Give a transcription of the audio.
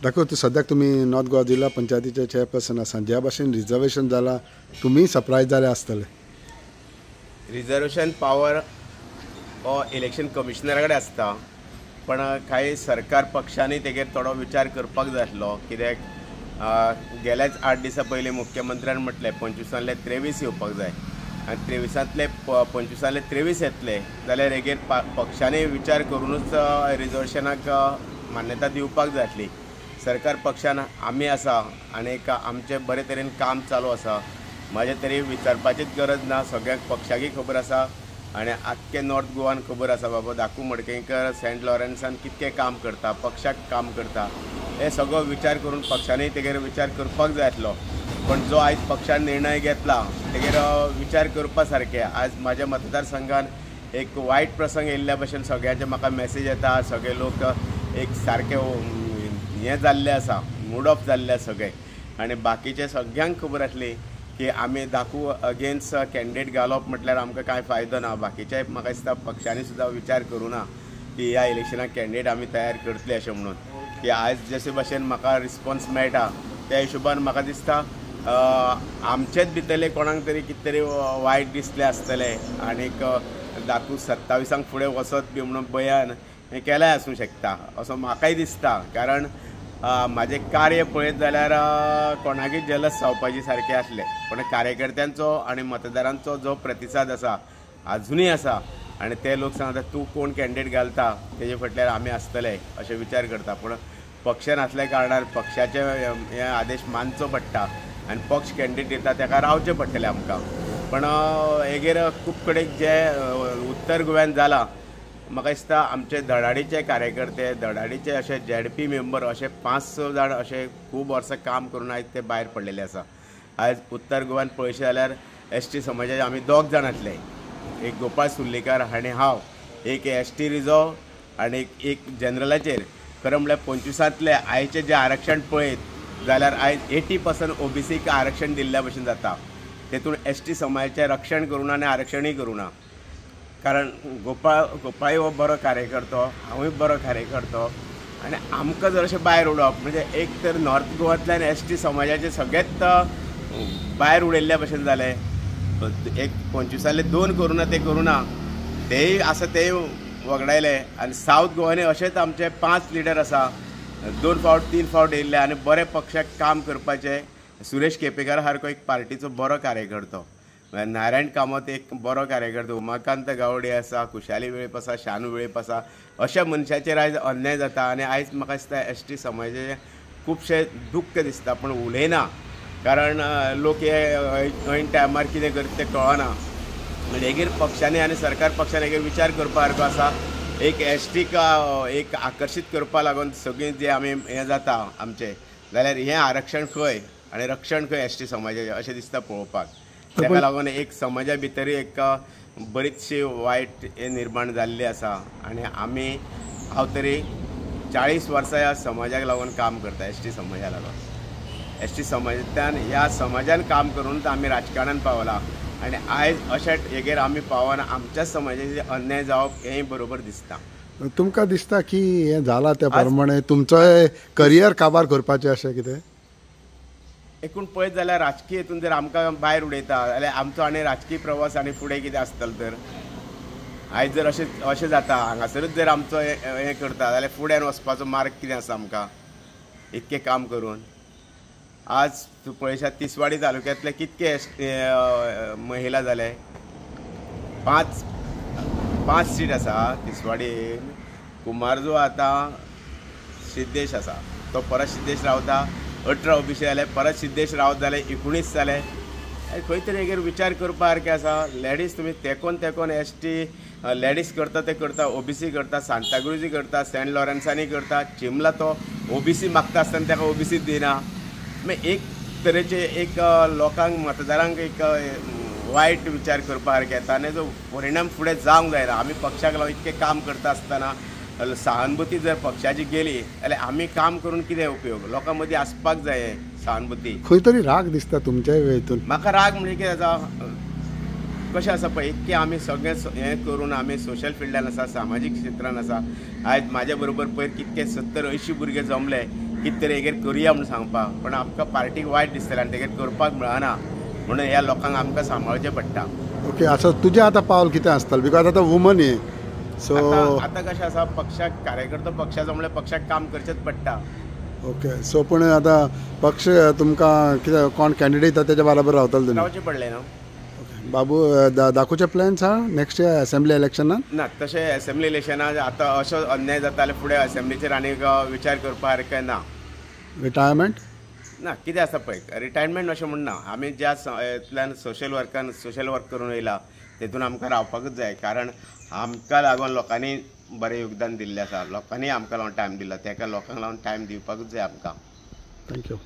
दाखव सद्याक तुम्ही नॉर्थ गोवा जिल्हा पंचायतीचे चेअरपर्सन आसा, ज्या भाशेन रिजर्वेशन जाला तुम्ही सरप्राईज जाले आसतले. रिजर्वेशन पावर हो इलेक्शन कमिशनरा कडेन आसता, पण काही सरकार पक्षांनी तेजेर थोडो विचार करपाक जाय आसलो. कित्याक गेल्याच 8 दिसां पयलीं मुख्यमंत्र्यान म्हटलें 25तले 23 येवपाक जाय आनी 23तले 25तले 23 येतले जाल्यार हेजेर पक्षांनी विचार करूनच रिजर्वेशनाक मान्यता दिवपाक जाय आसली. सरकार पक्षान आमी आसा आनी आमचें बरे तरेन काम चालू आसा. म्हाजे तरी विचारपाचीच गरज ना, सगळ्यांक पक्षाकी खबर आसा आनी आख्खे नॉर्थ गोवान खबर आसा बाबा दाकू मडकयकर सेंट लॉरन्सान कितकें काम करता, पक्षाक काम करता. हे सगळो विचार करून पक्षांनी तेजेर विचार करपाक जाय आसलो. पण जो आयज पक्षान निर्णय घेतला तेजेर विचार करपा सारकें. आयज म्हाज्या मतदारसंघान एक वायट प्रसंग येयल्ल्या भशेन सगळ्यांचे म्हाका मेसेज येता. सगळे लोक एक सारके हें जाल्ले आसा, मूड ऑफ जाल्ले सगळे. आनी बाकीचे सगळ्यांक खबर आसली की आमी दाखू अगेन्स्ट कॅन्डिडेट घालप म्हटल्यार आमकां कांय फायदो ना. बाकीचे म्हाका दिसता पक्षांनी सुद्दां विचार करूं ना की ह्या इलेक्शनाक कॅन्डिडेट आमी तयार करतले अशें म्हणून. की आयज जशे भशेन म्हाका रिस्पॉन्स मेळटा त्या हिशोबान म्हाका दिसता आमचेच भितरले कोणाक तरी कितें तरी वायट दिसलें आसतलें आनीक दाखू 27 फुडें वचत बी म्हणून बयान हें केलें आसूं शकता असो म्हाकाय दिसता. कारण म्हाजें कार्य पळयत जाल्यार कोणाकय जलस जावपाची सारकें आसलें, पण कार्यकर्त्यांचो आनी मतदारांचो जो प्रतिसाद आसा अजुनूय आसा आनी ते लोक सांगता तूं कोण कॅन्डिडेट घालता तेजे फाटल्यार आमी आसतले अशें विचार करता. पूण पक्ष नासल्या कारणान पक्षाचे हे आदेश मानचो पडटा आनी पक्ष कॅन्डिडेट दिता ताका रावचें पडटलें आमकां. पण हेजेर खूब कडेन जे उत्तर गोव्यान जाला म्हाका दिसता आमचे धडाडीचे कार्यकर्ते, धडाडीचे अशे ZP मेंबर अशे 5-6 जाण अशे खूब वर्सां काम करून आयज ते भायर पडलेले आसा. आयज उत्तर गोवान पळयशें जाल्यार ST समाजाचे आमी 2 जाण आसले, एक गोपाळ सुर्लीकार आनी हांव, एक ST रिझर्व आनी एक जनरलाचेर. खरें म्हळ्यार 25तले आयचे जे आरक्षण पळयत जाल्यार आयज 80% OBCक आरक्षण दिल्ल्या भशेन जाता. तेतून ST समाजाचें रक्षण करूं ना आनी आरक्षणूय करूं ना. कारण गोपाळ हो बरो कार्यकर्तो, हांवूय बरो कार्यकर्तो आनी आमकां जर अशें भायर उडोवप म्हणजे एक तर नॉर्थ गोवांतल्यान ST समाजाचे सगळेच भायर उडयल्ल्या भशेन जालें. एक 25तले 2 करूं ना ते करूं ना, तेय आसा तेय वगडायले. आनी सावथ गोवानी अशेंच आमचे 5 लिडर आसा, 2 फावट 3 फावट येयल्ले आनी बरे पक्षाक काम करपाचे. सुरेश केपेकार सारको एक पार्टीचो बरो कार्यकर्तो, नारायण कामत एक बरो कार्यकर्तो, उमाकांत गावडे आसा, खुशाली वेळीप आसा, शानू वेळीप आसा. अशा मनशाचेर आयज अन्याय जाता आनी आयज म्हाका दिसता ST समाजाचें खुबशें दुख्ख दिसता पूण उलयना. कारण लोक हे ऐन टायमार कितें करता तें कळना. म्हणजे हेजेर पक्षांनी आनी सरकार पक्षान हेजेर विचार करपा सारको आसा. एक STक एक आकर्शीत करपा लागून सगळीं जे आमी हें जाता आमचें जाल्यार हें आरक्षण खंय आनी रक्षण खंय ST समाजाचें अशें दिसता पळोवपाक. ताका लागून एक समाजा भितर एक बरीचशी वायट हे निर्माण जाल्ली आसा. आनी हांव तरी 40 वर्सां ह्या समाजाक लागून काम करता, ST समाजा लागून. ST समाजांतल्यान ह्या समाजान काम करूनच आमी राजकारणान पावला आनी आयज अशा हेजेर आमी पावना. आमच्या समाजाचे अन्याय जावप हेंय बरोबर दिसता. तुमकां दिसता की हें जालां त्या प्रमाणे तुमचो करियर काबार करपाचें अशें कितें? एकूण पळयत जाल्यार राजकीय हितून जर आमकां भायर उडयता जाल्यार आमचो आनी राजकीय प्रवास आनी फुडें कितें आसतलो. तर आयज जर अशें जाता हांगासरूच जर आमचो हें करता जाल्यार फुडें वचपाचो मार्ग कितें आसा आमकां इतकें काम करून. आज तूं पळयशात तिसवाडी तालुक्यांतले कितके महिला जाले, 5 सीट आसा तिसवाडीन. कुमारजो आतां सिद्धेश आसा, तो परत सिद्धेश रावता. 18 OBC जाले, परत सिद्धेश रावत जाले 19 जाले. खंय तरी हेजेर विचार करपा सारकें आसा. लेडीज तुमी तेकोन ST लेडीज करता ते करता, OBC करता, सांताक्रुजी करता, सेंट लॉरन्सानी करता. चिमला तो OBC मागता आसतना ताका OBC दिना. मागीर एक तरेचे एक लोकांक मतदारांक एक वायट विचार करपा सारकें येता आनी जो परिणाम फुडें जावंक जायना. आमी पक्षाक लागून इतकें काम करता आसतना सहानुभूती जर पक्षाची गेली जाल्यार आमी काम करून कितें उपयोग. लोकां मदीं आसपाक जाय सहानुभूती. खंय तरी राग दिसता तुमच्या हितून? म्हाका राग म्हणजे कितें जाता कशें आसा पळय, इतकें आमी सगळें हें करून आमी सोशल फिल्डान आसा, सामाजीक क्षेत्रान आसा. आयज म्हाज्या बरोबर पयर कितके 70-80 भुरगे जमले कितें तरी हेजेर करुया म्हणून सांगपाक, पण आमकां पार्टीक वायट दिसतलें आनी तेजेर करपाक मेळना म्हणून ह्या लोकांक आमकां सांबाळचें पडटा. ओके, असो तुजें आतां पावल कितें आसतलें, बिकॉज आतां वुमन हे सो आतां कशें आसा, पक्षाक कार्यकर्तो पक्षाचो म्हणल्यार पक्षाक काम करचेंच पडटा. ओके, सो पूण आतां पक्ष तुमकां कितें कोण कॅन्डिडेट आसा तेच्या बरोबर रावतले तुमी? रावचें पडलें न्हू. बाबू दाखोवचे प्लॅन्स आहा नेक्स्ट इयर असेंब्ली इलेक्शनान? ना, तशें असेंब्ली इलेक्शनाक आतां असो अन्याय जाता जाल्यार फुडें असेंब्लीचेर आनीक विचार करपा सारकें ना. रिटायरमेंट ना, कितें आसा पळय, रिटायरमेंट अशें म्हणना. आमी ज्या हातूंतल्यान सोशल वर्क करून येयला तेतून आमकां रावपाकूच जाय, कारण आमकां लागून लोकांनी बरें योगदान दिल्लें आसा. लोकांनी आमकां लागून टायम दिला, तेका लोकांक लागून टायम दिवपाकूच जाय आमकां. थँक्यू.